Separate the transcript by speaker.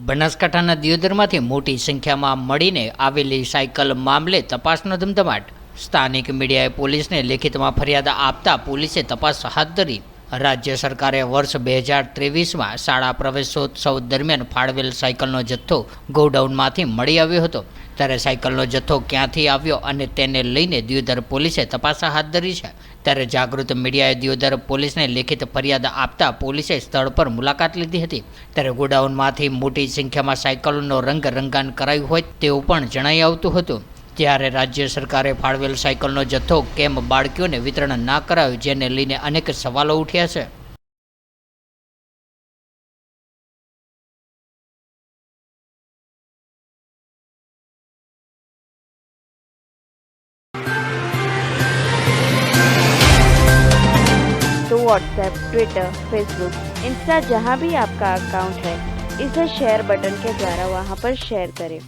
Speaker 1: બનાસકાંઠાના દિયોદરમાંથી મોટી સંખ્યામાં મળીને આવેલી સાયકલ મામલે તપાસનો ધમધમાટ। સ્થાનિક મીડિયાએ પોલીસને લેખિતમાં ફરિયાદ આપતા પોલીસે તપાસ હાથ ધરી। રાજ્ય સરકારે વર્ષ 2023માં શાળા પ્રવેશોત્સવ દરમિયાન ફાળવેલ સાયકલનો જથ્થો ગોડાઉનમાંથી મળી આવ્યો હતો। ત્યારે સાયકલનો જથ્થો ક્યાંથી આવ્યો અને તેને લઈને દિયોદર પોલીસે તપાસ હાથ ધરી છે। ત્યારે જાગૃત મીડિયાએ દિયોદર પોલીસને લેખિત ફરિયાદ આપતા પોલીસે સ્થળ પર મુલાકાત લીધી હતી। ત્યારે ગોડાઉનમાંથી મોટી સંખ્યામાં સાયકલોનો રંગાન કરાયું હોય તેવું પણ જણાઈ આવતું હતું। ત્યારે રાજ્ય સરકારે ફાળવેલ સાયકલનો જથ્થો કેમ બાળકીઓને વિતરણ ના કરાયું, જેને લઈને અનેક સવાલો ઉઠ્યા છે।
Speaker 2: तो व्हाट्सएप, ट्विटर, फेसबुक, इंस्टा जहाँ भी आपका अकाउंट है, इसे शेयर बटन के द्वारा वहाँ पर शेयर करें।